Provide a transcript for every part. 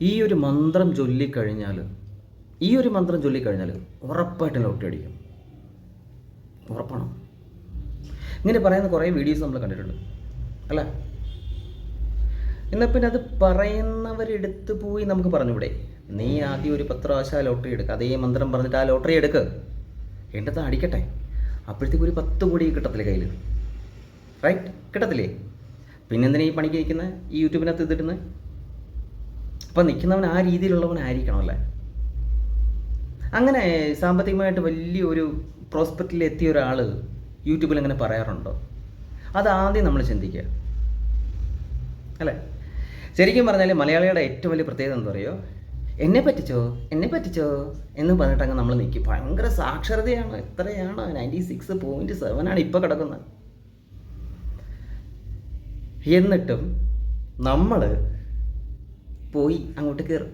ഈ ഒരു മന്ത്രം ചൊല്ലിക്കഴിഞ്ഞാൽ ഉറപ്പായിട്ടും ലോട്ടറി അടിക്കും. ഉറപ്പാണ്. ഇങ്ങനെ പറയുന്ന കുറേ വീഡിയോസ് നമ്മൾ കണ്ടിട്ടുണ്ട് അല്ലേ? എന്നാൽ പിന്നെ അത് പറയുന്നവരെടുത്ത് പോയി നമുക്ക് പറഞ്ഞൂടെ, നീ ആദ്യം ഒരു 10 പ്രാവശ്യം ആ ലോട്ടറി എടുക്കുക, അതേ മന്ത്രം പറഞ്ഞിട്ട് ആ ലോട്ടറി എടുക്കുക, എന്നിട്ട് അടിക്കട്ടെ. അപ്പോഴത്തേക്ക് ഒരു 10 കോടി കിട്ടത്തില്ലേ കയ്യിൽ? റൈറ്റ്, കിട്ടത്തില്ലേ? പിന്നെന്തിനാ ഈ പണിക്ക് നിൽക്കുന്നത്, ഈ യൂട്യൂബിനകത്ത് ഇതിടുന്നത്? അപ്പം നിൽക്കുന്നവൻ ആ രീതിയിലുള്ളവനായിരിക്കണം അല്ലേ? അങ്ങനെ സാമ്പത്തികമായിട്ട് വലിയൊരു പ്രോസ്പെക്റ്റിൽ എത്തിയ ഒരാൾ യൂട്യൂബിൽ അങ്ങനെ പറയാറുണ്ടോ? അതാദ്യം നമ്മൾ ചിന്തിക്കുക അല്ലേ? ശരിക്കും പറഞ്ഞാൽ മലയാളിയുടെ ഏറ്റവും വലിയ പ്രത്യേകത എന്താ പറയുക, എന്നെ പറ്റിച്ചോ എന്ന് പറഞ്ഞിട്ടങ്ങ് നമ്മൾ നിൽക്കും. ഭയങ്കര സാക്ഷരതയാണ്, എത്രയാണ് 96.7 ഇപ്പോൾ കിടക്കുന്നത്. എന്നിട്ടും നമ്മൾ പോയി അങ്ങോട്ട് കയറും.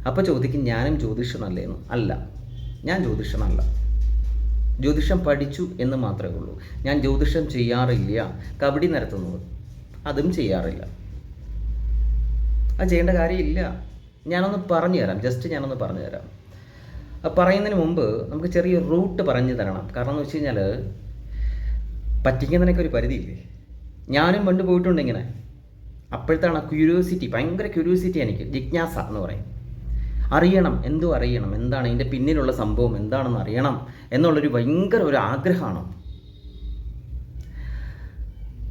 അപ്പോൾ ചോദിക്കും, ഞാനും ജ്യോതിഷനല്ലേന്ന്. അല്ല, ഞാൻ ജ്യോതിഷനല്ല. ജ്യോതിഷം പഠിച്ചു എന്ന് മാത്രമേ ഉള്ളൂ. ഞാൻ ജ്യോതിഷം ചെയ്യാറില്ല. കബഡി നിരത്തുന്നത് അതും ചെയ്യാറില്ല. അത് ചെയ്യേണ്ട കാര്യമില്ല. ഞാനൊന്ന് പറഞ്ഞു തരാം. പറയുന്നതിന് മുമ്പ് നമുക്ക് ചെറിയ റൂട്ട് പറഞ്ഞു തരണം. കാരണം എന്ന് വെച്ച് കഴിഞ്ഞാൽ പറ്റിക്കുന്നതിനൊക്കെ ഒരു പരിധിയില്ലേ. ഞാനും പണ്ട് പോയിട്ടുണ്ട് ഇങ്ങനെ. അപ്പോഴത്താണ് ക്യൂരിയോസിറ്റി, ഭയങ്കര ക്യൂരിയോസിറ്റി, എനിക്ക് ജിജ്ഞാസ എന്ന് പറയും. അറിയണം, എന്താണ് ഇതിൻ്റെ പിന്നിലുള്ള സംഭവം എന്താണെന്ന് അറിയണം എന്നുള്ളൊരു ഭയങ്കര ഒരു ആഗ്രഹമാണ്.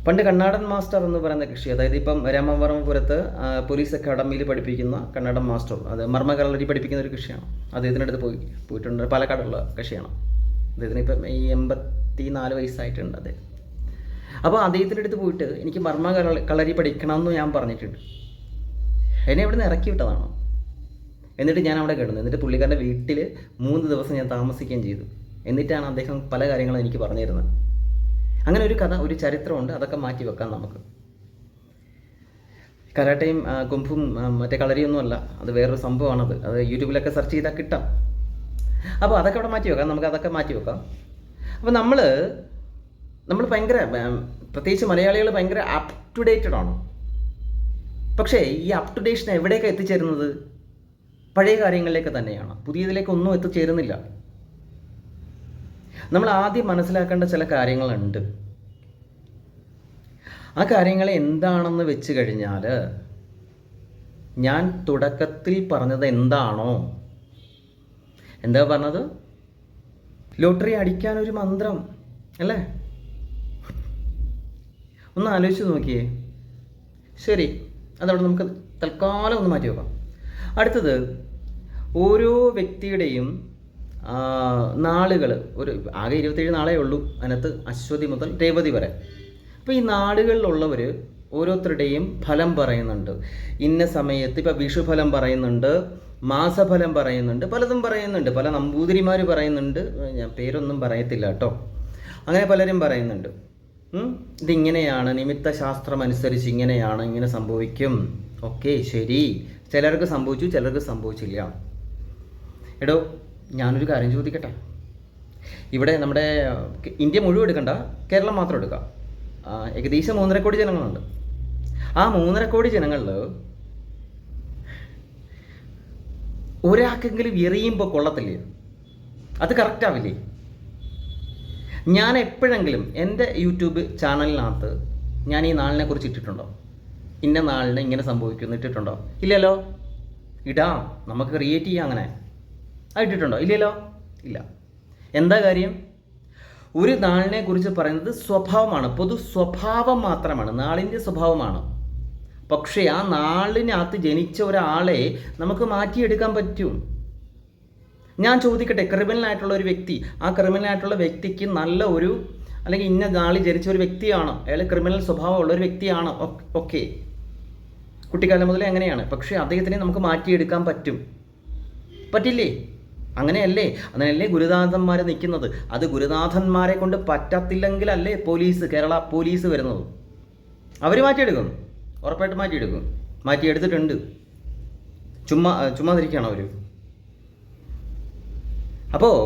പണ്ട് കണ്ണാടൻ മാസ്റ്റർ എന്ന് പറയുന്ന കക്ഷി, അതായത് ഇപ്പം രാമവർമ്മപുരത്ത് പോലീസ് അക്കാഡമിയിൽ പഠിപ്പിക്കുന്ന കണ്ണാടൻ മാസ്റ്റർ, അത് മർമ്മകളരി പഠിപ്പിക്കുന്ന ഒരു കക്ഷിയാണ്. അദ്ദേഹത്തിൻ്റെ അടുത്ത് പോയിട്ടുണ്ട്. പാലക്കാടുള്ള കക്ഷിയാണ്. അദ്ദേഹത്തിന് ഇപ്പം ഈ 84 വയസ്സായിട്ടുണ്ട് അദ്ദേഹം. അപ്പോൾ അദ്ദേഹത്തിൻ്റെ അടുത്ത് പോയിട്ട് എനിക്ക് കളരി പഠിക്കണമെന്ന് ഞാൻ പറഞ്ഞിട്ടുണ്ട്. എന്നെ അവിടെ നിന്ന് ഇറക്കി വിട്ടതാണ്. എന്നിട്ട് ഞാൻ അവിടെ കിടന്നു. എന്നിട്ട് പുള്ളിക്കാരൻ്റെ വീട്ടിൽ 3 ദിവസം ഞാൻ താമസിക്കുകയും ചെയ്തു. എന്നിട്ടാണ് അദ്ദേഹം പല കാര്യങ്ങളും എനിക്ക് പറഞ്ഞു തരുന്നത്. അങ്ങനെ ഒരു കഥ, ഒരു ചരിത്രമുണ്ട്. അതൊക്കെ മാറ്റി വെക്കാം നമുക്ക്. കരാട്ടയും കുംഫും മറ്റേ കളരിയൊന്നുമല്ല, അത് വേറൊരു സംഭവമാണത്. അത് യൂട്യൂബിലൊക്കെ സെർച്ച് ചെയ്താൽ കിട്ടാം. അപ്പോൾ അതൊക്കെ അവിടെ മാറ്റി വെക്കാം, നമുക്ക് അതൊക്കെ മാറ്റി വെക്കാം. അപ്പോൾ നമ്മൾ ഭയങ്കര, പ്രത്യേകിച്ച് മലയാളികൾ ഭയങ്കര അപ് ടു ഡേറ്റഡ് ആണ്. പക്ഷേ ഈ അപ് ടു ഡേഷൻ എവിടെയൊക്കെ എത്തിച്ചേരുന്നത്? പഴയ കാര്യങ്ങളിലേക്ക് തന്നെയാണ്. പുതിയതിലേക്ക് ഒന്നും എത്തിച്ചേരുന്നില്ല. നമ്മൾ ആദ്യം മനസ്സിലാക്കേണ്ട ചില കാര്യങ്ങളുണ്ട്. ആ കാര്യങ്ങൾ എന്താണെന്ന് വെച്ച് കഴിഞ്ഞാൽ, ഞാൻ തുടക്കത്തിൽ പറഞ്ഞത് എന്താണോ, എന്താ പറഞ്ഞത്? ലോട്ടറി അടിക്കാനൊരു മന്ത്രം അല്ലേ? ഒന്ന് ആലോചിച്ച് നോക്കിയേ. ശരി, അതവിടെ നമുക്ക് തൽക്കാലം ഒന്ന് മാറ്റി വെക്കാം. അടുത്തത്, ഓരോ വ്യക്തിയുടെയും നാളുകൾ, ആകെ 27 നാളേ ഉള്ളൂ. അതിനകത്ത് അശ്വതി മുതൽ രേവതി വരെ. അപ്പോൾ ഈ നാടുകളിലുള്ളവർ ഓരോരുത്തരുടെയും ഫലം പറയുന്നുണ്ട്. ഇന്ന സമയത്ത് ഇപ്പോൾ വിഷുഫലം പറയുന്നുണ്ട്, മാസഫലം പറയുന്നുണ്ട്, പലതും പറയുന്നുണ്ട്. പല നമ്പൂതിരിമാർ പറയുന്നുണ്ട്. ഞാൻ പേരൊന്നും പറയത്തില്ല കേട്ടോ. അങ്ങനെ പലരും പറയുന്നുണ്ട്. ഇതിങ്ങനെയാണ്, നിമിത്ത ശാസ്ത്രം അനുസരിച്ച് ഇങ്ങനെയാണ്, ഇങ്ങനെ സംഭവിക്കും. ഓക്കെ, ശരി. ചിലർക്ക് സംഭവിച്ചു, ചിലർക്ക് സംഭവിച്ചില്ല. എടോ, ഞാനൊരു കാര്യം ചോദിക്കട്ടെ. ഇവിടെ നമ്മുടെ ഇന്ത്യ മുഴുവൻ എടുക്കണ്ട, കേരളം മാത്രം എടുക്കാം. ഏകദേശം 3.5 കോടി ജനങ്ങളുണ്ട്. ആ 3.5 കോടി ജനങ്ങളിൽ ഒരാൾക്കെങ്കിലും എറിയുമ്പോൾ കൊള്ളത്തില്ലേ? അത് കറക്റ്റാവില്ലേ? ഞാൻ എപ്പോഴെങ്കിലും എൻ്റെ യൂട്യൂബ് ചാനലിനകത്ത് ഞാൻ ഈ നാളിനെ കുറിച്ച് ഇട്ടിട്ടുണ്ടോ? ഇന്ന നാളിന് ഇങ്ങനെ സംഭവിക്കുമെന്ന് ഇട്ടിട്ടുണ്ടോ? ഇല്ലല്ലോ. ഇടാം, നമുക്ക് ക്രിയേറ്റ് ചെയ്യാം. അങ്ങനെ അത് ഇട്ടിട്ടുണ്ടോ? ഇല്ലല്ലോ, ഇല്ല. എന്താ കാര്യം? ഒരു നാളിനെ കുറിച്ച് പറയുന്നത് സ്വഭാവമാണ്, പൊതു സ്വഭാവം മാത്രമാണ്, നാളിൻ്റെ സ്വഭാവമാണ്. പക്ഷേ ആ നാളിനകത്ത് ജനിച്ച ഒരാളെ നമുക്ക് മാറ്റിയെടുക്കാൻ പറ്റും. ഞാൻ ചോദിക്കട്ടെ, ക്രിമിനലായിട്ടുള്ള ഒരു വ്യക്തി, ആ ക്രിമിനലായിട്ടുള്ള വ്യക്തിക്ക് നല്ല ഒരു, അല്ലെങ്കിൽ ഇന്ന നാളിൽ ജനിച്ച ഒരു വ്യക്തിയാണ്, അയാൾ ക്രിമിനൽ സ്വഭാവമുള്ള ഒരു വ്യക്തിയാണ്, ഓക്കെ, കുട്ടിക്കാലം മുതലേ അങ്ങനെയാണ്. പക്ഷേ അദ്ദേഹത്തിനെ നമുക്ക് മാറ്റിയെടുക്കാൻ പറ്റില്ലേ? അങ്ങനെയല്ലേ ഗുരുനാഥന്മാർ നിൽക്കുന്നത്. അത് ഗുരുനാഥന്മാരെ കൊണ്ട് പറ്റത്തില്ലെങ്കിലല്ലേ കേരള പോലീസ് വരുന്നത്. അവർ മാറ്റിയെടുക്കും, ഉറപ്പായിട്ട് മാറ്റിയെടുത്തിട്ടുണ്ട്. ചുമ്മാതിരിക്കുകയാണ് അവർ. അപ്പോൾ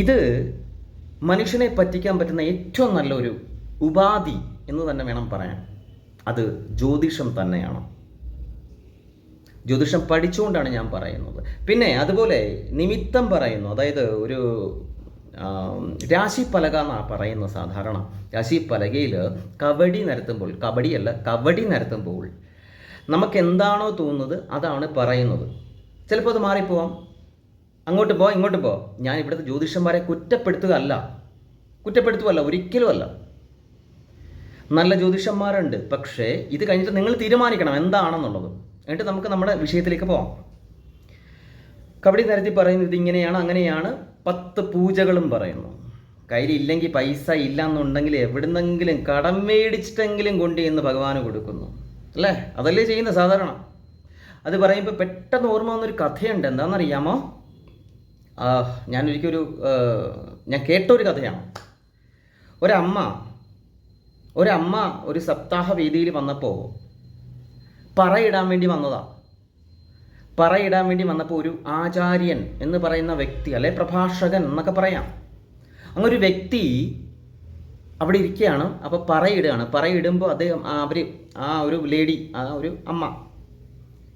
ഇത് മനുഷ്യനെ പറ്റിക്കാൻ പറ്റുന്ന ഏറ്റവും നല്ലൊരു ഉപാധി എന്ന് തന്നെ വേണം പറയാൻ. അത് ജ്യോതിഷം തന്നെയാണ്. ജ്യോതിഷം പഠിച്ചുകൊണ്ടാണ് ഞാൻ പറയുന്നത്. പിന്നെ അതുപോലെ നിമിത്തം പറയുന്നു, അതായത് ഒരു രാശിപ്പലക എന്നാണ് പറയുന്നത്. സാധാരണ രാശിപ്പലകയിൽ കവടി നിരത്തുമ്പോൾ നമുക്ക് എന്താണോ തോന്നുന്നത് അതാണ് പറയുന്നത്. ചിലപ്പോൾ അത് മാറിപ്പോവാം, അങ്ങോട്ട് പോവാം ഇങ്ങോട്ട് പോവാം. ഞാൻ ഇവിടുത്തെ ജ്യോതിഷന്മാരെ കുറ്റപ്പെടുത്തുകയല്ല, ഒരിക്കലുമല്ല. നല്ല ജ്യോതിഷന്മാരുണ്ട്. പക്ഷേ ഇത് കഴിഞ്ഞിട്ട് നിങ്ങൾ തീരുമാനിക്കണം എന്താണെന്നുള്ളത്. എന്നിട്ട് നമുക്ക് നമ്മുടെ വിഷയത്തിലേക്ക് പോവാം. കബഡി നിരത്തി പറയുന്നത് ഇതിങ്ങനെയാണ് അങ്ങനെയാണ്. 10 പൂജകളും പറയുന്നു. കയ്യിലില്ലെങ്കിൽ പൈസ ഇല്ല എന്നുണ്ടെങ്കിൽ എവിടുന്നെങ്കിലും കടം മേടിച്ചിട്ടെങ്കിലും കൊണ്ടുചെന്ന് ഭഗവാന് കൊടുക്കുന്നു, അല്ലേ? അതല്ലേ ചെയ്യുന്നത് സാധാരണ. അത് പറയുമ്പോൾ പെട്ടെന്ന് ഓർമ്മ വന്നൊരു കഥയുണ്ട്. എന്താണെന്നറിയാമോ? ഞാൻ കേട്ടൊരു കഥയാണ്. ഒരമ്മ ഒരു സപ്താഹ വേദിയിൽ വന്നപ്പോൾ പറയിടാൻ വേണ്ടി വന്നപ്പോൾ ഒരു ആചാര്യൻ എന്ന് പറയുന്ന വ്യക്തി, അല്ലെ പ്രഭാഷകൻ എന്നൊക്കെ പറയാം, അങ്ങനൊരു വ്യക്തി അവിടെ ഇരിക്കുകയാണ്. അപ്പോൾ പറയിടുമ്പോൾ അദ്ദേഹം ഒരു ലേഡി, ഒരു അമ്മ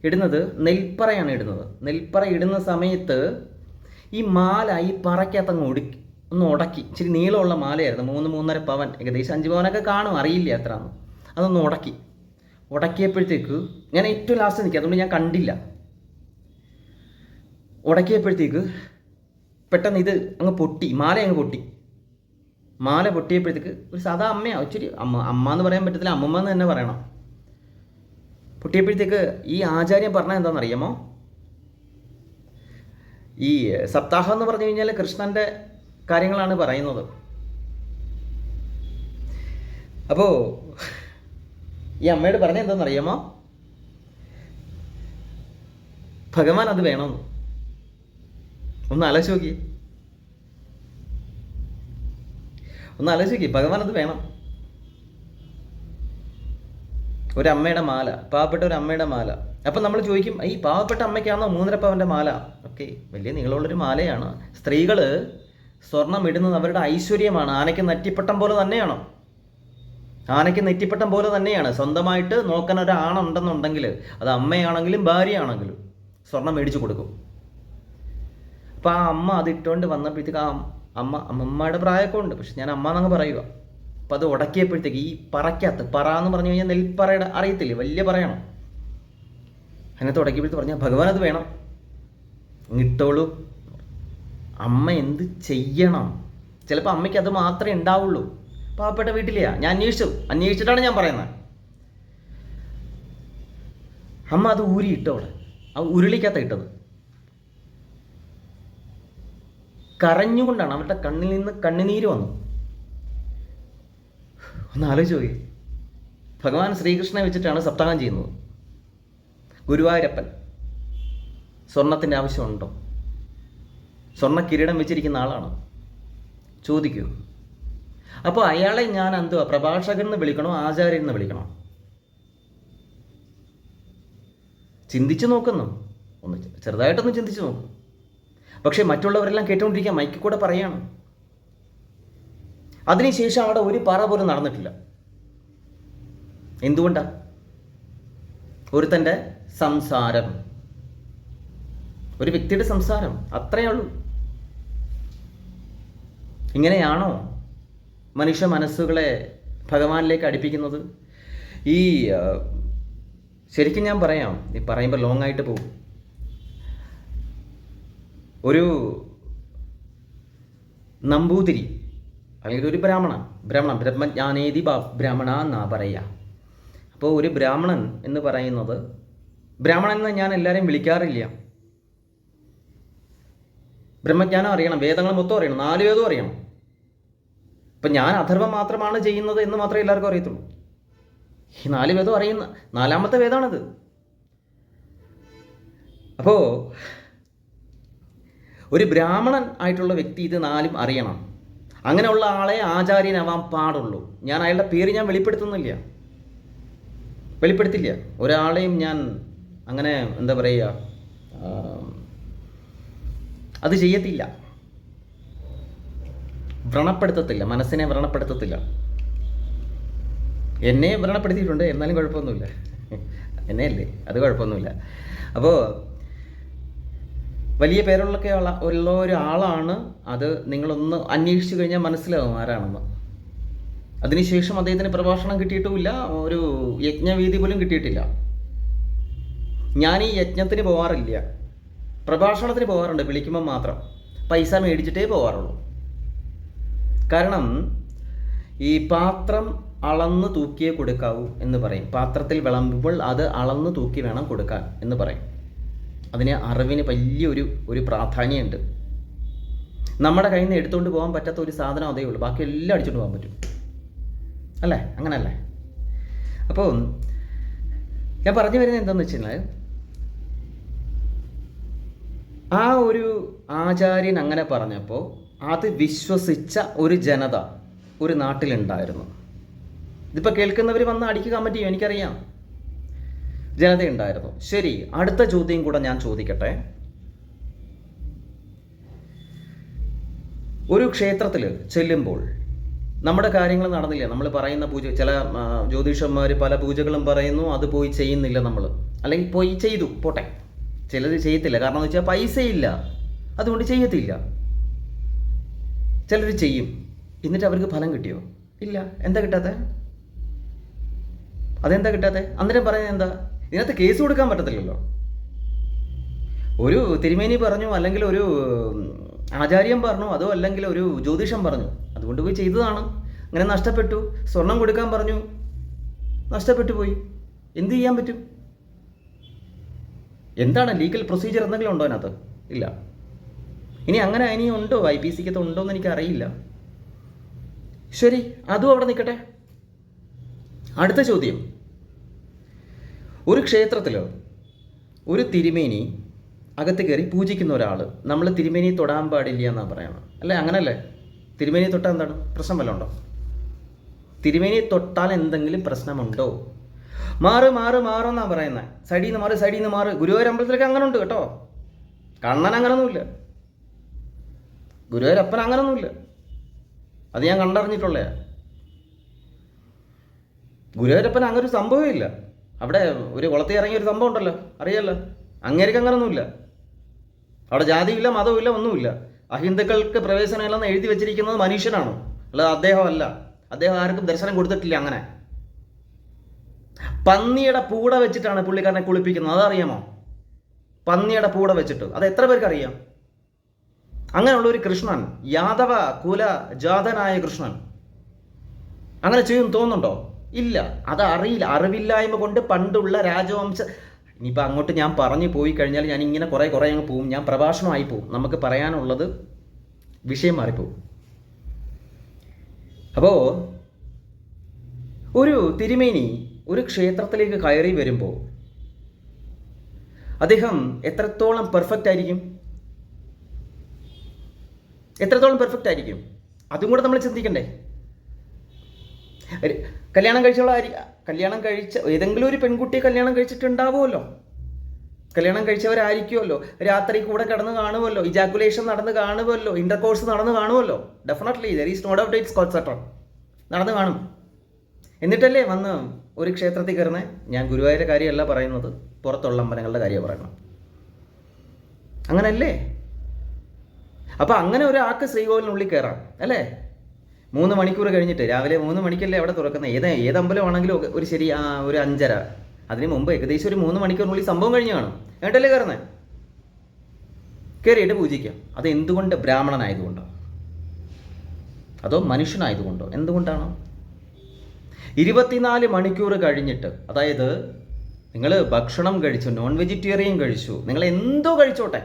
ഇടുന്നത് നെൽപ്പറയാണ് ഇടുന്നത്. നെൽപ്പറ ഇടുന്ന സമയത്ത് ഈ മാല ഈ പറയ്ക്കകത്ത് ഒന്ന് ഉടക്കി. ഇച്ചിരി നീളമുള്ള മാലയായിരുന്നു, 3-3.5 പവൻ, ഏകദേശം 5 പവനൊക്കെ കാണും, അറിയില്ല എത്രയാണെന്ന്. അതൊന്ന് ഉടക്കിയപ്പോഴത്തേക്ക് ഞാൻ ഏറ്റവും ലാസ്റ്റ് നിൽക്കുക, അതുകൊണ്ട് ഞാൻ കണ്ടില്ല. ഉടക്കിയപ്പോഴത്തേക്ക് പെട്ടെന്ന് ഇത് അങ്ങ് പൊട്ടി, മാല പൊട്ടിയപ്പോഴത്തേക്ക് ഒരു സാധാ അമ്മയാണ്, ഇച്ചിരി അമ്മ എന്ന് പറയാൻ പറ്റത്തില്ല, അമ്മമ്മ എന്ന് തന്നെ പറയണം. പൊട്ടിയപ്പോഴത്തേക്ക് ഈ ആചാര്യൻ പറഞ്ഞത് എന്താണെന്നറിയാമോ? ഈ സപ്താഹം എന്ന് പറഞ്ഞു കഴിഞ്ഞാൽ കൃഷ്ണൻ്റെ കാര്യങ്ങളാണ് പറയുന്നത്. അപ്പോൾ ഈ അമ്മയോട് പറഞ്ഞത് എന്താണെന്നറിയാമോ? ഭഗവാൻ അത് വേണമെന്ന്. ഒന്ന് ആലോചിച്ച് നോക്കി, ഭഗവാൻ അത് വേണം. ഒരമ്മയുടെ മാല, പാവപ്പെട്ട ഒരു അമ്മയുടെ മാല. അപ്പം നമ്മൾ ചോദിക്കും, ഈ പാവപ്പെട്ട അമ്മയ്ക്കാണോ 3.5 പവൻ്റെ മാല? ഓക്കെ, വലിയ നീളമുള്ളൊരു മാലയാണ്. സ്ത്രീകൾ സ്വർണം ഇടുന്നത് അവരുടെ ഐശ്വര്യമാണ്. ആനയ്ക്ക് നെറ്റിപ്പട്ടം പോലെ തന്നെയാണ്. സ്വന്തമായിട്ട് നോക്കാൻ ഒരാണുണ്ടെന്നുണ്ടെങ്കിൽ, അത് അമ്മയാണെങ്കിലും ഭാര്യയാണെങ്കിലും സ്വർണം മേടിച്ചു കൊടുക്കും. അപ്പം ആ അമ്മ അത് ഇട്ടുകൊണ്ട് വന്നപ്പോഴത്തേക്ക് അമ്മമ്മയുടെ പ്രായമൊക്കെ ഉണ്ട്, പക്ഷെ ഞാൻ അമ്മ എന്നങ്ങ് പറയുക. അപ്പം അത് ഉടക്കിയപ്പോഴത്തേക്ക് ഈ പറ എന്ന് പറഞ്ഞു കഴിഞ്ഞാൽ നെൽപ്പറയുടെ അറിയത്തില്ലേ, വലിയ പറയണം. അതിനകത്ത് ഉടക്കിയപ്പോഴത്തേക്ക് പറഞ്ഞാൽ ഭഗവാൻ അത് വേണം, ഇട്ടോളൂ. അമ്മ എന്ത് ചെയ്യണം? ചിലപ്പോൾ അമ്മയ്ക്ക് അത് മാത്രമേ ഉണ്ടാവുള്ളൂ. പാവപ്പെട്ട വീട്ടിലെയാ. ഞാൻ അന്വേഷിച്ചിട്ടാണ് ഞാൻ പറയുന്നത്. അമ്മ അത് ഊരി ഇട്ടോളെ, ആ ഉരുളിക്കകത്ത് ഇട്ടത്. കരഞ്ഞുകൊണ്ടാണ്, അവരുടെ കണ്ണിൽ നിന്ന് കണ്ണുനീര് വന്നു. ഒന്ന് ആലോചിച്ച് നോക്കി. ഭഗവാൻ ശ്രീകൃഷ്ണനെ വെച്ചിട്ടാണ് സപ്താഹം ചെയ്യുന്നത്. ഗുരുവായൂരപ്പൻ സ്വർണത്തിൻ്റെ ആവശ്യമുണ്ടോ? സ്വർണ്ണ കിരീടം വെച്ചിരിക്കുന്ന ആളാണ്, ചോദിക്കൂ. അപ്പോൾ അയാളെ ഞാൻ പ്രഭാഷകൻ എന്ന് വിളിക്കണോ ആചാര്യൻ എന്ന് വിളിക്കണോ? ചിന്തിച്ചു നോക്കുന്നു, ചെറുതായിട്ടൊന്ന് ചിന്തിച്ചു നോക്കും. പക്ഷേ മറ്റുള്ളവരെല്ലാം കേട്ടുകൊണ്ടിരിക്കുക, മൈക്കിൽ കൂടെ പറയാണ്. അതിനുശേഷം അവിടെ ഒരു പറ പോലും നടന്നിട്ടില്ല. എന്തുകൊണ്ടാ? ഒരുത്തൻ്റെ സംസാരം, ഒരു വ്യക്തിയുടെ സംസാരം, അത്രയേ ഉള്ളൂ. ഇങ്ങനെയാണോ മനുഷ്യ മനസ്സുകളെ ഭഗവാനിലേക്ക് അടുപ്പിക്കുന്നത്? ശരിക്കും ഞാൻ പറയാം, ഈ പറയുമ്പോൾ ലോങ് ആയിട്ട് പോകും. ഒരു നമ്പൂതിരി അല്ലെങ്കിൽ ഒരു ബ്രാഹ്മണൻ, ബ്രഹ്മജ്ഞാനേതി ബ്രാഹ്മണ എന്നാ പറയുക. അപ്പോൾ ഒരു ബ്രാഹ്മണൻ എന്ന് പറയുന്നത്, ബ്രാഹ്മണൻ എന്ന് ഞാൻ എല്ലാവരെയും വിളിക്കാറില്ല. ബ്രഹ്മജ്ഞാനം അറിയണം, വേദങ്ങൾ മൊത്തം അറിയണം, 4 വേദവും അറിയണം. ഇപ്പം ഞാൻ അഥർവം മാത്രമാണ് ചെയ്യുന്നത് എന്ന് മാത്രമേ എല്ലാവർക്കും അറിയത്തുള്ളൂ. ഈ 4 വേദവും അറിയുന്ന 4ാമത്തെ വേദമാണിത്. അപ്പോൾ ഒരു ബ്രാഹ്മണൻ ആയിട്ടുള്ള വ്യക്തി ഇത് 4ഉം അറിയണം. അങ്ങനെയുള്ള ആളെ ആചാര്യനാവാൻ പാടുള്ളൂ. ഞാൻ അയാളുടെ പേര് ഞാൻ വെളിപ്പെടുത്തില്ല. ഒരാളെയും ഞാൻ അങ്ങനെ എന്താ പറയുക, അത് ചെയ്യത്തില്ല, മനസ്സിനെ വ്രണപ്പെടുത്തത്തില്ല. എന്നെ വ്രണപ്പെടുത്തിയിട്ടുണ്ട്, എന്നാലും കുഴപ്പമൊന്നുമില്ല. എന്നെയല്ലേ, അത് കുഴപ്പമൊന്നുമില്ല. അപ്പോൾ വലിയ പേരുള്ളൊക്കെ ഉള്ള ഒരാളാണ്. അത് നിങ്ങളൊന്ന് അന്വേഷിച്ചു കഴിഞ്ഞാൽ മനസ്സിലാവും ആരാണെന്ന്. അതിനുശേഷം അദ്ദേഹത്തിന് പ്രഭാഷണം കിട്ടിയിട്ടുമില്ല, ഒരു യജ്ഞവേദി പോലും കിട്ടിയിട്ടില്ല. ഞാൻ ഈ യജ്ഞത്തിന് പോകാറില്ല, പ്രഭാഷണത്തിന് പോകാറുണ്ട്, വിളിക്കുമ്പോൾ മാത്രം പൈസ മേടിച്ചിട്ടേ പോകാറുള്ളൂ. കാരണം ഈ പാത്രം അളന്ന് തൂക്കിയേ കൊടുക്കാവൂ എന്ന് പറയും. പാത്രത്തിൽ വിളമ്പുമ്പോൾ അത് അളന്ന് തൂക്കി വേണം കൊടുക്കാൻ എന്ന് പറയും. അതിന് അറിവിന് വലിയൊരു പ്രാധാന്യമുണ്ട്. നമ്മുടെ കയ്യിൽ നിന്ന് എടുത്തുകൊണ്ട് പോകാൻ പറ്റാത്ത ഒരു സാധനം അതേ ഉള്ളൂ, ബാക്കി എല്ലാം അടിച്ചുകൊണ്ട് പോകാൻ പറ്റും അല്ലേ? അങ്ങനല്ലേ? അപ്പോൾ ഞാൻ പറഞ്ഞു വരുന്നത് എന്താണെന്ന് വെച്ച് കഴിഞ്ഞാൽ, ആ ഒരു ആചാര്യൻ അങ്ങനെ പറഞ്ഞപ്പോൾ അത് വിശ്വസിച്ച ഒരു ജനത ഒരു നാട്ടിലുണ്ടായിരുന്നു. ഇതിപ്പോൾ കേൾക്കുന്നവർ വന്ന് അടിക്ക് കമൻറ്റ് ചെയ്യും, എനിക്കറിയാം, ജനതയുണ്ടായിരുന്നു. ശരി, അടുത്ത ചോദ്യം കൂടെ ഞാൻ ചോദിക്കട്ടെ. ഒരു ക്ഷേത്രത്തിൽ ചെല്ലുമ്പോൾ നമ്മുടെ കാര്യങ്ങൾ നടന്നില്ല, നമ്മൾ പറയുന്ന പൂജ, ചില ജ്യോതിഷന്മാർ പല പൂജകളും പറയുന്നു, അത് പോയി ചെയ്യുന്നില്ല നമ്മൾ, അല്ലെങ്കിൽ പോയി ചെയ്തു പോട്ടെ, ചിലത് ചെയ്യത്തില്ല, കാരണം എന്ന് വെച്ചാൽ പൈസയില്ല, അതുകൊണ്ട് ചെയ്യത്തില്ല. ചിലർ ചെയ്യും, എന്നിട്ട് അവർക്ക് ഫലം കിട്ടിയോ? ഇല്ല. എന്താ കിട്ടാത്ത? അതെന്താ കിട്ടാത്ത? അന്നേരം പറയുന്നത് എന്താ? ഇതിനകത്ത് കേസ് കൊടുക്കാൻ പറ്റത്തില്ലല്ലോ. ഒരു തിരുമേനി പറഞ്ഞു, അല്ലെങ്കിൽ ഒരു ആചാര്യം പറഞ്ഞു, അതോ അല്ലെങ്കിൽ ഒരു ജ്യോതിഷം പറഞ്ഞു, അതുകൊണ്ട് പോയി ചെയ്തതാണ്, അങ്ങനെ നഷ്ടപ്പെട്ടു. സ്വർണം കൊടുക്കാൻ പറഞ്ഞു, നഷ്ടപ്പെട്ടു പോയി, എന്ത് ചെയ്യാൻ പറ്റും? എന്താണ് ലീഗൽ പ്രൊസീജിയർ എന്തെങ്കിലും ഉണ്ടോ അതിനകത്ത്? ഇല്ല. ഇനി ഉണ്ടോ, IPCക്കകത്ത് ഉണ്ടോ എന്ന് എനിക്കറിയില്ല. ശരി, അതും അവിടെ നിൽക്കട്ടെ. അടുത്ത ചോദ്യം, ഒരു ക്ഷേത്രത്തിൽ ഒരു തിരുമേനി അകത്ത് കയറി പൂജിക്കുന്ന ഒരാൾ, നമ്മൾ തിരുമേനി തൊടാൻ പാടില്ല എന്നാണ് പറയണം, അല്ലേ? അങ്ങനല്ലേ? തിരുമേനി തൊട്ടാൽ എന്താണ് പ്രശ്നം? വല്ലതും ഉണ്ടോ? തിരുമേനി തൊട്ടാൽ എന്തെങ്കിലും പ്രശ്നമുണ്ടോ? മാറുന്നാണ് പറയുന്നത്. സൈഡിൽ നിന്ന് മാറ്. ഗുരുവായൂർ അമ്പലത്തിലൊക്കെ അങ്ങനെ ഉണ്ട് കേട്ടോ. കണ്ണൻ അങ്ങനൊന്നുമില്ല, ഗുരുവായൂരപ്പൻ അങ്ങനൊന്നുമില്ല, അത് ഞാൻ കണ്ടറിഞ്ഞിട്ടുള്ള. ഗുരുവായൂരപ്പൻ അങ്ങനെ ഒരു സംഭവമേ ഇല്ല. അവിടെ ഒരു കുളത്തിൽ ഇറങ്ങിയ ഒരു സംഭവം ഉണ്ടല്ലോ, അറിയാലോ. അങ്ങേർക്ക് അങ്ങനൊന്നുമില്ല. അവിടെ ജാതിയില്ല, മതവുമില്ല, ഒന്നുമില്ല. അഹിന്ദുക്കൾക്ക് പ്രവേശനമില്ലെന്ന് എഴുതി വെച്ചിരിക്കുന്നത് മനുഷ്യനാണ്, അല്ലാതെ അദ്ദേഹമല്ല. അദ്ദേഹം ആർക്കും ദർശനം കൊടുത്തിട്ടില്ല. അങ്ങനെ പന്നിയുടെ പൂട വെച്ചിട്ടാണ് പുള്ളിക്കാരനെ കുളിപ്പിക്കുന്നത്, അതറിയാമോ? പന്നിയുടെ പൂട വെച്ചിട്ട്. അത് എത്ര പേർക്ക് അറിയാം? അങ്ങനെയുള്ള ഒരു കൃഷ്ണൻ, യാദവ കുല ജാതനായ കൃഷ്ണൻ അങ്ങനെ ചെയ്യും തോന്നുന്നുണ്ടോ? ഇല്ല. അത് അറിയില്ല, അറിവില്ലായ്മ കൊണ്ട് പണ്ടുള്ള രാജവംശ. ഇനിയിപ്പോൾ അങ്ങോട്ട് ഞാൻ പറഞ്ഞു പോയി കഴിഞ്ഞാൽ ഞാൻ ഇങ്ങനെ കുറേ അങ്ങ് പോവും, ഞാൻ പ്രഭാഷണമായി പോവും, നമുക്ക് പറയാനുള്ളത് വിഷയം മാറിപ്പോവും. അപ്പോൾ ഒരു തിരുമേനി ഒരു ക്ഷേത്രത്തിലേക്ക് കയറി വരുമ്പോൾ അദ്ദേഹം എത്രത്തോളം പെർഫെക്റ്റ് ആയിരിക്കും? അതും കൂടെ നമ്മൾ ചിന്തിക്കണ്ടേ? കല്യാണം കഴിച്ച ഏതെങ്കിലും ഒരു പെൺകുട്ടിയെ കല്യാണം കഴിച്ചിട്ടുണ്ടാവുമല്ലോ, കല്യാണം കഴിച്ചവരായിരിക്കുമല്ലോ, രാത്രി കൂടെ കിടന്ന് കാണുമല്ലോ, ഇജാക്കുലേഷൻ നടന്ന് കാണുമല്ലോ, ഇന്റർകോഴ്സ് നടന്ന് കാണുമല്ലോ. Definitely there is no doubt it's concept നടന്ന് കാണും. എന്നിട്ടല്ലേ വന്ന് ഒരു ക്ഷേത്രത്തിൽ കയറുന്നത്? ഞാൻ ഗുരുവായൂരുടെ കാര്യമല്ല പറയുന്നത്, പുറത്തുള്ള അമ്പലങ്ങളുടെ കാര്യമാണ് പറയുന്നത്. അങ്ങനല്ലേ? അപ്പോൾ അങ്ങനെ ഒരാൾക്ക് ശ്രീകോവിലിനുള്ളിൽ കയറാം അല്ലേ? 3 മണിക്കൂർ കഴിഞ്ഞിട്ട്, രാവിലെ 3 മണിക്കല്ലേ അവിടെ തുറക്കുന്നത്. ഏത് അമ്പലമാണെങ്കിലും ഒരു ശരി ഒരു 5:30, അതിന് മുമ്പ് ഏകദേശം ഒരു 3 മണിക്കൂറിനുള്ളിൽ സംഭവം കഴിഞ്ഞ് കാണും. എന്നിട്ടല്ലേ കയറുന്നത്? കയറിയിട്ട് പൂജിക്കാം. അത് എന്തുകൊണ്ട്? ബ്രാഹ്മണനായതുകൊണ്ടോ അതോ മനുഷ്യനായതുകൊണ്ടോ? എന്തുകൊണ്ടാണ്? 24 മണിക്കൂർ കഴിഞ്ഞിട്ട്, അതായത് നിങ്ങൾ ഭക്ഷണം കഴിച്ചു, നോൺ വെജിറ്റേറിയൻ കഴിച്ചു, നിങ്ങൾ എന്തോ കഴിച്ചോട്ടെ,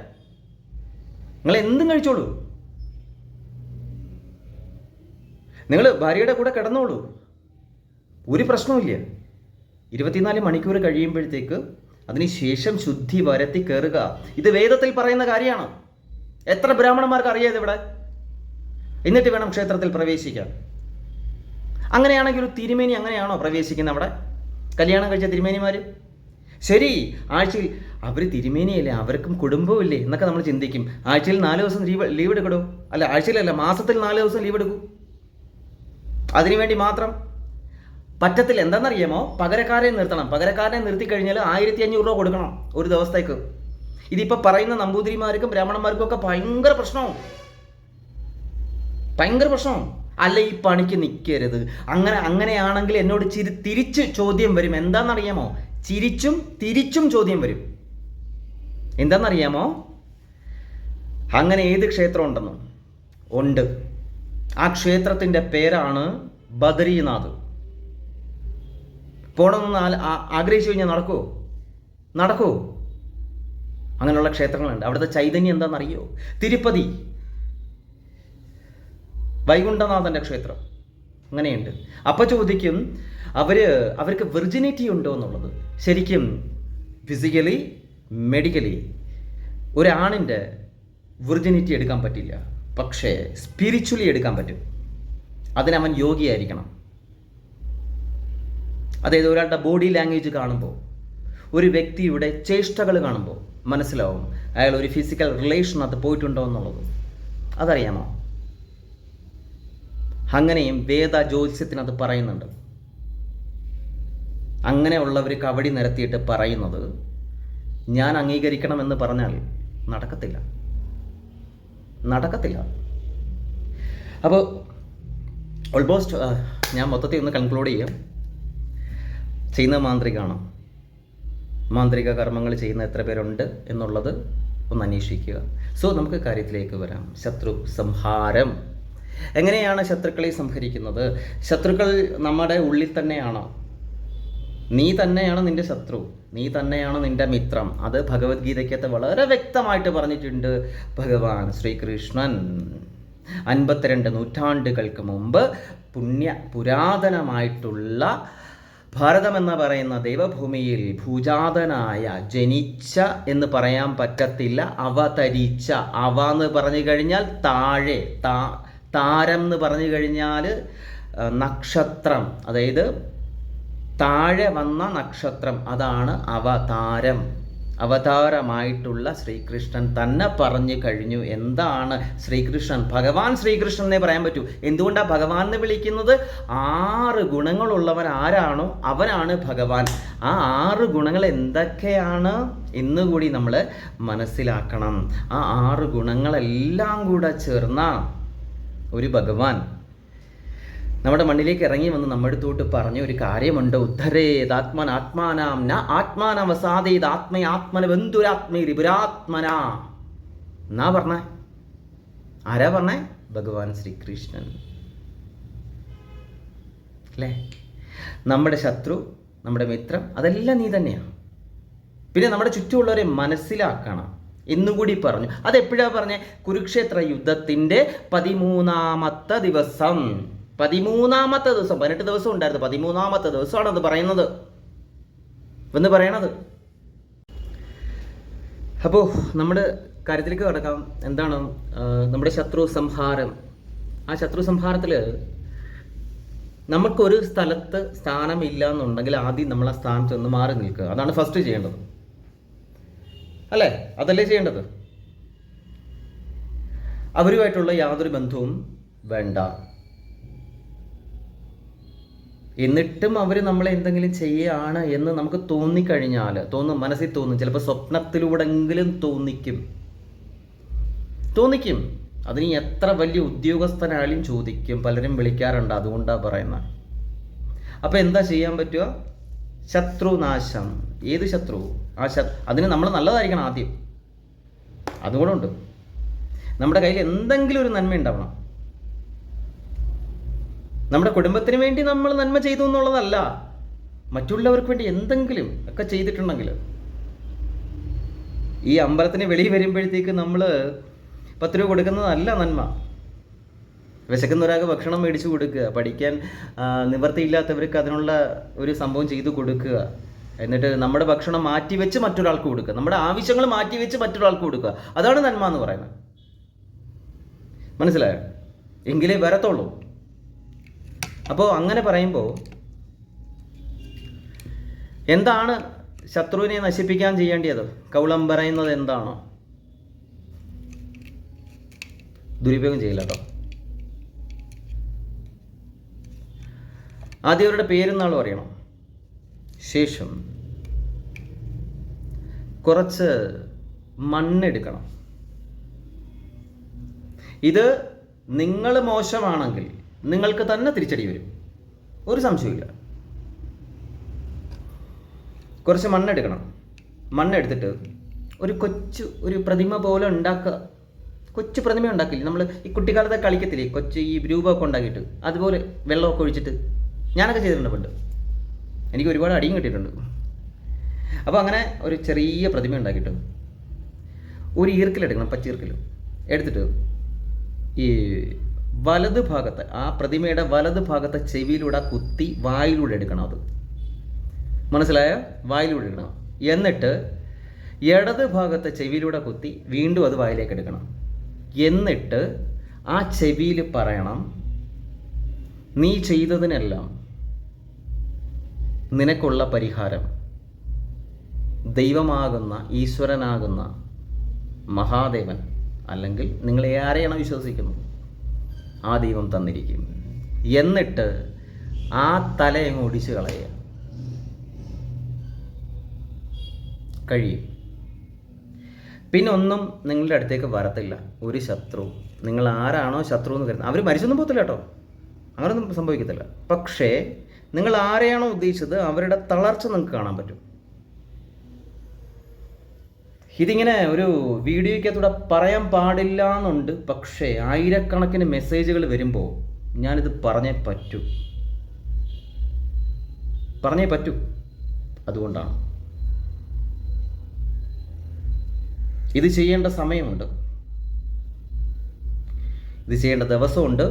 നിങ്ങൾ എന്തും കഴിച്ചോളൂ, നിങ്ങൾ ഭാര്യയുടെ കൂടെ കിടന്നോളൂ, ഒരു പ്രശ്നവുമില്ല. 24 മണിക്കൂർ കഴിയുമ്പോഴത്തേക്ക് അതിനുശേഷം ശുദ്ധി വരുത്തി കയറുക. ഇത് വേദത്തിൽ പറയുന്ന കാര്യമാണ്. എത്ര ബ്രാഹ്മണന്മാർക്ക് അറിയാതെ ഇവിടെ? എന്നിട്ട് വേണം ക്ഷേത്രത്തിൽ പ്രവേശിക്കാൻ. അങ്ങനെയാണെങ്കിൽ ഒരു തിരുമേനി അങ്ങനെയാണോ പ്രവേശിക്കുന്നത് അവിടെ? കല്യാണം കഴിച്ച തിരുമേനിമാർ? ശരി, ആഴ്ചയിൽ അവർ തിരുമേനിയല്ലേ, അവർക്കും കുടുംബമില്ലേ എന്നൊക്കെ നമ്മൾ ചിന്തിക്കും. ആഴ്ചയിൽ 4 ദിവസം ലീവ് എടുക്കടോ? അല്ല, ആഴ്ചയിലല്ല, മാസത്തിൽ 4 ദിവസം ലീവ് എടുക്കൂ. അതിനുവേണ്ടി മാത്രം പറ്റത്തില്ല. എന്താണെന്നറിയാമോ? പകരക്കാരെ നിർത്തണം. പകരക്കാരനെ നിർത്തി കഴിഞ്ഞാൽ 1500 രൂപ കൊടുക്കണം ഒരു ദിവസത്തേക്ക്. ഇതിപ്പോൾ പറയുന്ന നമ്പൂതിരിമാർക്കും ബ്രാഹ്മണന്മാർക്കും ഒക്കെ ഭയങ്കര പ്രശ്നവും. അല്ല, ഈ പണിക്ക് നിൽക്കരുത്. അങ്ങനെയാണെങ്കിൽ എന്നോട് തിരിച്ച് ചോദ്യം വരും. എന്താണെന്നറിയാമോ? തിരിച്ചും ചോദ്യം വരും. എന്താണെന്നറിയാമോ? അങ്ങനെ ഏത് ക്ഷേത്രം ഉണ്ടെന്നോ? ഉണ്ട്. ആ ക്ഷേത്രത്തിൻ്റെ പേരാണ് ബദരീനാഥ്. പോകണമെന്ന് ആഗ്രഹിച്ചു കഴിഞ്ഞാൽ നടക്കുമോ? അങ്ങനെയുള്ള ക്ഷേത്രങ്ങളുണ്ട്. അവിടുത്തെ ചൈതന്യം എന്താണെന്നറിയോ? തിരുപ്പതി വൈകുണ്ഠനാഥൻ്റെ ക്ഷേത്രം അങ്ങനെയുണ്ട്. അപ്പോൾ ചോദിക്കും, അവർക്ക് വിർജിനിറ്റി ഉണ്ടോ എന്നുള്ളത്. ശരിക്കും ഫിസിക്കലി മെഡിക്കലി ഒരാണിൻ്റെ വിർജിനിറ്റി എടുക്കാൻ പറ്റില്ല, പക്ഷേ സ്പിരിച്വലി എടുക്കാൻ പറ്റും. അതിനവൻ യോഗിയായിരിക്കണം. അതായത് ഒരാളുടെ ബോഡി ലാംഗ്വേജ് കാണുമ്പോൾ, ഒരു വ്യക്തിയുടെ ചേഷ്ടകൾ കാണുമ്പോൾ മനസ്സിലാവും അയാൾ ഒരു ഫിസിക്കൽ റിലേഷൻ അത് പോയിട്ടുണ്ടോ എന്നുള്ളത്. അതറിയാമോ? അങ്ങനെയും വേദ ജ്യോതിഷത്തിന് അത് പറയുന്നുണ്ട്. അങ്ങനെയുള്ളവർ കവടി നിരത്തിയിട്ട് പറയുന്നത് ഞാൻ അംഗീകരിക്കണമെന്ന് പറഞ്ഞാൽ നടക്കത്തില്ല. അപ്പോൾ ഓൾമോസ്റ്റ് ഞാൻ മൊത്തത്തിൽ ഒന്ന് കൺക്ലൂഡ് ചെയ്യാം. ചെയ്യുന്ന മാന്ത്രിക കർമ്മങ്ങൾ ചെയ്യുന്ന എത്ര പേരുണ്ട് എന്നുള്ളത് ഒന്ന് അന്വേഷിക്കുക. സോ നമുക്ക് കാര്യത്തിലേക്ക് വരാം. ശത്രു സംഹാരം. എങ്ങനെയാണ് ശത്രുക്കളെ സംഹരിക്കുന്നത്? ശത്രുക്കൾ നമ്മുടെ ഉള്ളിൽ തന്നെയാണോ? നീ തന്നെയാണ് നിന്റെ ശത്രു, നീ തന്നെയാണ് നിന്റെ മിത്രം. അത് ഭഗവത്ഗീതയ്ക്കകത്ത് വളരെ വ്യക്തമായിട്ട് പറഞ്ഞിട്ടുണ്ട് ഭഗവാൻ ശ്രീകൃഷ്ണൻ. 52 നൂറ്റാണ്ടുകൾക്ക് മുമ്പ് പുരാതനമായിട്ടുള്ള ഭാരതം എന്ന് പറയുന്ന ദേവഭൂമിയിൽ ഭൂജാതനായ, ജനിച്ച എന്ന് പറയാൻ പറ്റത്തില്ല, അവതരിച്ച. അവ എന്ന് പറഞ്ഞു കഴിഞ്ഞാൽ താഴെ, താരം എന്ന് പറഞ്ഞു കഴിഞ്ഞാൽ നക്ഷത്രം, അതായത് താഴെ വന്ന നക്ഷത്രം, അതാണ് അവതാരം. അവതാരമായിട്ടുള്ള ശ്രീകൃഷ്ണൻ തന്നെ പറഞ്ഞു കഴിഞ്ഞു. എന്താണ് ശ്രീകൃഷ്ണൻ? ഭഗവാൻ ശ്രീകൃഷ്ണൻ എന്നേ പറയാൻ പറ്റൂ. എന്തുകൊണ്ടാണ് ഭഗവാൻ എന്ന് വിളിക്കുന്നത്? 6 ഗുണങ്ങളുള്ളവൻ ആരാണോ അവനാണ് ഭഗവാൻ. ആ 6 ഗുണങ്ങൾ എന്തൊക്കെയാണ് എന്നുകൂടി നമ്മൾ മനസ്സിലാക്കണം. ആ 6 ഗുണങ്ങളെല്ലാം കൂടെ ചേർന്ന ഒരു ഭഗവാൻ നമ്മുടെ മണ്ണിലേക്ക് ഇറങ്ങി വന്ന് നമ്മുടെ അടുത്തോട്ട് പറഞ്ഞ ഒരു കാര്യമുണ്ട്. ഉദ്ധരേത് ആത്മാനാം ന ആത്മാനവസാദേത് ആത്മന ബന്ധുരാത്മേരിപുരാത്മന എന്നാ പറഞ്ഞേ. ആരാ പറഞ്ഞേ? ഭഗവാൻ ശ്രീകൃഷ്ണൻ അല്ലേ? നമ്മുടെ ശത്രു, നമ്മുടെ മിത്രം, അതെല്ലാം നീ തന്നെയാണ്. പിന്നെ നമ്മുടെ ചുറ്റുമുള്ളവരെ മനസ്സിലാക്കണം എന്നുകൂടി പറഞ്ഞു. അതെപ്പോഴാണ് പറഞ്ഞേ? കുരുക്ഷേത്ര യുദ്ധത്തിൻ്റെ 13ാമത്തെ ദിവസം. 13ാമത്തെ ദിവസം, 18 ദിവസം ഉണ്ടായിരുന്നു, 13ാമത്തെ ദിവസമാണ് അത് പറയുന്നത് എന്ന് പറയണത്. അപ്പോൾ നമ്മുടെ കാര്യത്തിലേക്ക് കടക്കാം. എന്താണ് നമ്മുടെ ശത്രു സംഹാരം? ആ ശത്രു സംഹാരത്തിൽ നമുക്കൊരു സ്ഥലത്ത് സ്ഥാനമില്ല എന്നുണ്ടെങ്കിൽ ആദ്യം നമ്മൾ ആ സ്ഥാനത്ത് നിന്ന് മാറി നിൽക്കുക. അതാണ് ഫസ്റ്റ് ചെയ്യേണ്ടത്, അല്ലേ? അതല്ലേ ചെയ്യേണ്ടത്? അവരുമായിട്ടുള്ള യാതൊരു ബന്ധവും വേണ്ട. എന്നിട്ടും അവർ നമ്മളെ എന്തെങ്കിലും ചെയ്യുകയാണ് എന്ന് നമുക്ക് തോന്നിക്കഴിഞ്ഞാൽ, മനസ്സിൽ തോന്നും, ചിലപ്പോൾ സ്വപ്നത്തിലൂടെങ്കിലും തോന്നിക്കും. അതിന് എത്ര വലിയ ഉദ്യോഗസ്ഥനായാലും ചോദിക്കും. പലരും വിളിക്കാറുണ്ട്, അതുകൊണ്ടാണ് പറയുന്നത്. അപ്പോൾ എന്താ ചെയ്യാൻ പറ്റുക? ശത്രുനാശം. ഏത് ശത്രു? അതിന് നമ്മൾ നല്ലതായിരിക്കണം ആദ്യം. അതുകൂടെ ഉണ്ട്. നമ്മുടെ കയ്യിൽ എന്തെങ്കിലും ഒരു നന്മ ഉണ്ടാവണം. നമ്മുടെ കുടുംബത്തിന് വേണ്ടി നമ്മൾ നന്മ ചെയ്തു എന്നുള്ളതല്ല, മറ്റുള്ളവർക്ക് വേണ്ടി എന്തെങ്കിലും ഒക്കെ ചെയ്തിട്ടുണ്ടെങ്കിൽ. ഈ അമ്പലത്തിന് വെളിയിൽ വരുമ്പോഴത്തേക്ക് നമ്മൾ 10 രൂപ കൊടുക്കുന്നതല്ല നന്മ. വിശക്കുന്ന ഒരാൾക്ക് ഭക്ഷണം മേടിച്ചു കൊടുക്കുക, പഠിക്കാൻ നിവൃത്തിയില്ലാത്തവർക്ക് അതിനുള്ള ഒരു സംഭവം ചെയ്തു കൊടുക്കുക, എന്നിട്ട് നമ്മുടെ ഭക്ഷണം മാറ്റിവെച്ച് മറ്റൊരാൾക്ക് കൊടുക്കുക, നമ്മുടെ ആവശ്യങ്ങൾ മാറ്റിവെച്ച് മറ്റൊരാൾക്ക് കൊടുക്കുക. അതാണ് നന്മ എന്ന് പറയുന്നത്. മനസ്സിലായോ? എങ്കിലേ വരത്തുള്ളൂ. അപ്പോൾ അങ്ങനെ പറയുമ്പോൾ എന്താണ് ശത്രുവിനെ നശിപ്പിക്കാൻ ചെയ്യേണ്ടത്? കൗളം പറയുന്നത് എന്താണോ? ദുരുപയോഗം ചെയ്യില്ല കേട്ടോ. ആദ്യം അവരുടെ പേരും നാളും അറിയണം. ശേഷം കുറച്ച് മണ്ണെടുക്കണം. ഇത് നിങ്ങൾ മോശമാണെങ്കിൽ നിങ്ങൾക്ക് തന്നെ തിരിച്ചടി വരും, ഒരു സംശയമില്ല. കുറച്ച് മണ്ണെടുക്കണം. മണ്ണെടുത്തിട്ട് ഒരു പ്രതിമ പോലെ ഉണ്ടാക്കുക. കൊച്ചു പ്രതിമ ഉണ്ടാക്കില്ലേ, നമ്മൾ ഈ കുട്ടിക്കാലത്തെ കളിക്കത്തില്ലേ, ഈ രൂപമൊക്കെ ഉണ്ടാക്കിയിട്ട്, അതുപോലെ വെള്ളമൊക്കെ ഒഴിച്ചിട്ട് ഞാനൊക്കെ ചെയ്തിട്ടുണ്ട് പണ്ട്. എനിക്ക് ഒരുപാട് അടിയും കിട്ടിയിട്ടുണ്ട്. അപ്പോൾ അങ്ങനെ ഒരു ചെറിയ പ്രതിമ ഉണ്ടാക്കിയിട്ട് ഒരു ഈർക്കിലെടുക്കണം, പച്ചീർക്കിൽ എടുത്തിട്ട് ഈ വലത് ഭാഗത്ത്, ആ പ്രതിമയുടെ വലത് ഭാഗത്തെ ചെവിയിലൂടെ കുത്തി വായിലൂടെ എടുക്കണം. അത് മനസ്സിലായ? വായിലൂടെ എടുക്കണം. എന്നിട്ട് ഇടത് ഭാഗത്തെ ചെവിയിലൂടെ കുത്തി വീണ്ടും അത് വായിലേക്ക് എടുക്കണം. എന്നിട്ട് ആ ചെവിയിൽ പറയണം, നീ ചെയ്തതിനെല്ലാം നിനക്കുള്ള പരിഹാരം ദൈവമാകുന്ന, ഈശ്വരനാകുന്ന മഹാദേവൻ, അല്ലെങ്കിൽ നിങ്ങൾ ആരെയാണോ വിശ്വസിക്കുന്നത് ആ ദൈവം തന്നിരിക്കും. എന്നിട്ട് ആ തലയങ്ങ് ഒടിച്ച് കളയുക. കഴിയും. പിന്നെ ഒന്നും നിങ്ങളുടെ അടുത്തേക്ക് വരത്തില്ല. ഒരു ശത്രു, നിങ്ങൾ ആരാണോ ശത്രു എന്ന് കരുതുന്നത്, അവർ മരിച്ചൊന്നും പോകത്തില്ല കേട്ടോ, അങ്ങനൊന്നും സംഭവിക്കത്തില്ല. പക്ഷേ നിങ്ങൾ ആരെയാണോ ഉദ്ദേശിച്ചത് അവരുടെ തളർച്ച നിങ്ങൾക്ക് കാണാൻ പറ്റും. ഇതിങ്ങനെ ഒരു വീഡിയോയ്ക്കകത്തൂടെ പറയാൻ പാടില്ല എന്നുണ്ട്, പക്ഷേ ആയിരക്കണക്കിന് മെസ്സേജുകൾ വരുമ്പോൾ ഞാനിത് പറഞ്ഞേ പറ്റൂ. അതുകൊണ്ടാണ് ഇത് ചെയ്യേണ്ട സമയമുണ്ട്, ഇത് ചെയ്യേണ്ട ദിവസമുണ്ട്,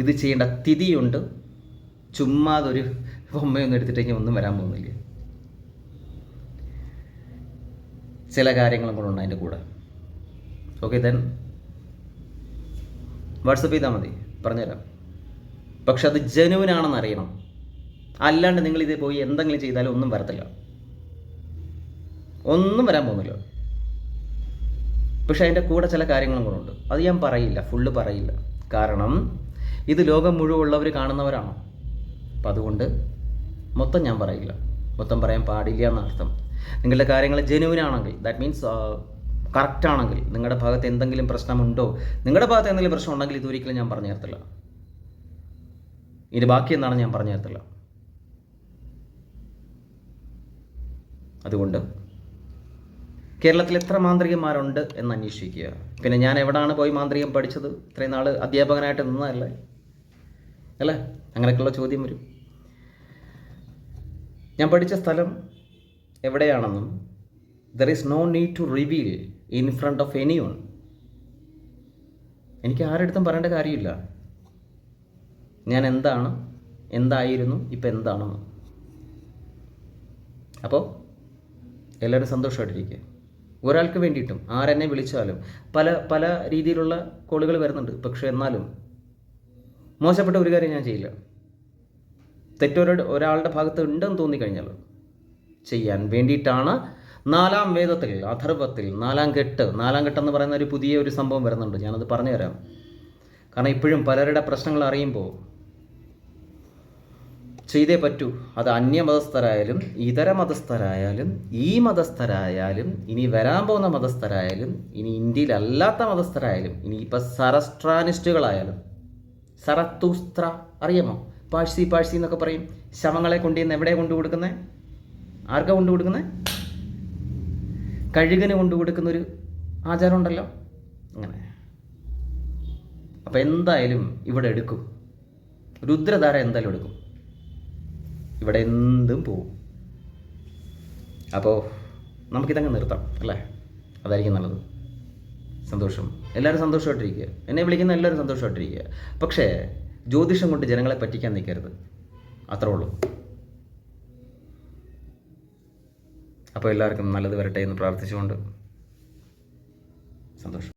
ഇത് ചെയ്യേണ്ട തിഥിയുണ്ട്. ചുമ്മാ അതൊരു ബൊമ്മയൊന്നും എടുത്തിട്ടെങ്കിൽ ഒന്നും വരാൻ പോകുന്നില്ല. ചില കാര്യങ്ങളും കൂടെ ഉണ്ട് അതിൻ്റെ കൂടെ. ഓക്കെ, ദെൻ വാട്സപ്പ് ചെയ്താൽ മതി, പറഞ്ഞുതരാം. പക്ഷെ അത് ജെനുവിനാണെന്ന് അറിയണം. അല്ലാണ്ട് നിങ്ങൾ ഇത് പോയി എന്തെങ്കിലും ചെയ്താലും ഒന്നും വരത്തില്ല, ഒന്നും വരാൻ പോകുന്നില്ല. പക്ഷെ അതിൻ്റെ കൂടെ ചില കാര്യങ്ങളും കൂടെ ഉണ്ട്. അത് ഞാൻ പറയില്ല, ഫുള്ള് പറയില്ല. കാരണം ഇത് ലോകം മുഴുവൻ ഉള്ളവർ കാണുന്നവരാണോ. അപ്പം അതുകൊണ്ട് മൊത്തം ഞാൻ പറയില്ല, മൊത്തം പറയാൻ പാടില്ല എന്നർത്ഥം. നിങ്ങളുടെ കാര്യങ്ങൾ ജെനുവിനാണെങ്കിൽ, ദാറ്റ് മീൻസ് കറക്റ്റ് ആണെങ്കിൽ, നിങ്ങളുടെ ഭാഗത്ത് എന്തെങ്കിലും പ്രശ്നമുണ്ടോ, നിങ്ങളുടെ ഭാഗത്ത് എന്തെങ്കിലും പ്രശ്നം ഉണ്ടെങ്കിൽ ഇതൊരിക്കലും ഞാൻ പറഞ്ഞു തരത്തില്ല. ഇനി ബാക്കി എന്താണെന്ന് ഞാൻ പറഞ്ഞു തരത്തില്ല. അതുകൊണ്ട് കേരളത്തിൽ എത്ര മാന്ത്രികന്മാരുണ്ട് എന്ന് അന്വേഷിക്കുക. പിന്നെ ഞാൻ എവിടെയാണ് പോയി മാന്ത്രികം പഠിച്ചത്? ഇത്രയും നാൾ അധ്യാപകനായിട്ട് നിന്നതല്ലേ അല്ലേ? അങ്ങനെയൊക്കെയുള്ള ചോദ്യം വരും. ഞാൻ പഠിച്ച സ്ഥലം എവിടെയാണെന്നും there is no need to reveal in front of anyone. എനിക്ക് ആരുടെ പറയേണ്ട കാര്യമില്ല ഞാൻ എന്താണ്, എന്തായിരുന്നു, ഇപ്പം എന്താണെന്ന്. അപ്പോൾ എല്ലാവരും സന്തോഷമായിട്ടിരിക്കുക. ഒരാൾക്ക് വേണ്ടിയിട്ടും ആരെന്നെ വിളിച്ചാലും പല രീതിയിലുള്ള കോളുകൾ വരുന്നുണ്ട്. പക്ഷേ എന്നാലും മോശപ്പെട്ട ഒരു കാര്യം ഞാൻ ചെയ്യില്ല. ഒരാളുടെ ഭാഗത്ത് ഉണ്ടെന്ന് തോന്നിക്കഴിഞ്ഞാൽ ചെയ്യാൻ വേണ്ടിയിട്ടാണ് 4-ാം വേദത്തിൽ, അഥർവത്തിൽ 4-ാം കെട്ടെന്ന് പറയുന്ന ഒരു പുതിയ സംഭവം വരുന്നുണ്ട്. ഞാനത് പറഞ്ഞു തരാം. കാരണം ഇപ്പോഴും പലരുടെ പ്രശ്നങ്ങൾ അറിയുമ്പോൾ ചെയ്തേ പറ്റൂ. അത് അന്യമതസ്ഥരായാലും ഇതര മതസ്ഥരായാലും ഈ മതസ്ഥരായാലും ഇനി വരാൻ പോകുന്ന മതസ്ഥരായാലും ഇനി ഇന്ത്യയിലല്ലാത്ത മതസ്ഥരായാലും ഇനി ഇപ്പം സറസ്ട്രാനിസ്റ്റുകളായാലും, സറത്തൂസ്ത്ര അറിയാമോ? പാഴ്സി എന്നൊക്കെ പറയും. ശവങ്ങളെ കൊണ്ടുവന്ന് എവിടെ കൊണ്ടു കൊടുക്കുന്നത്? ആർക്കാ കൊണ്ടു കൊടുക്കുന്നത്? കഴുകന് കൊണ്ടു കൊടുക്കുന്നൊരു ആചാരം ഉണ്ടല്ലോ. അങ്ങനെ അപ്പം എന്തായാലും ഇവിടെ എടുക്കും, രുദ്രധാര എന്തായാലും എടുക്കും. ഇവിടെ എന്തും പോവും. അപ്പോൾ നമുക്കിതങ്ങ് നിർത്താം അല്ലേ? അതായിരിക്കും നല്ലത്. സന്തോഷം. എല്ലാവരും സന്തോഷമായിട്ടിരിക്കുക. എന്നെ വിളിക്കുന്ന എല്ലാവരും സന്തോഷമായിട്ടിരിക്കുക. പക്ഷേ ജ്യോതിഷം കൊണ്ട് ജനങ്ങളെ പറ്റിക്കാൻ നിൽക്കരുത്, അത്രേ ഉള്ളൂ. അപ്പോൾ എല്ലാവർക്കും നല്ലത് വരട്ടെ എന്ന് പ്രാർത്ഥിച്ചുകൊണ്ട് സന്തോഷം.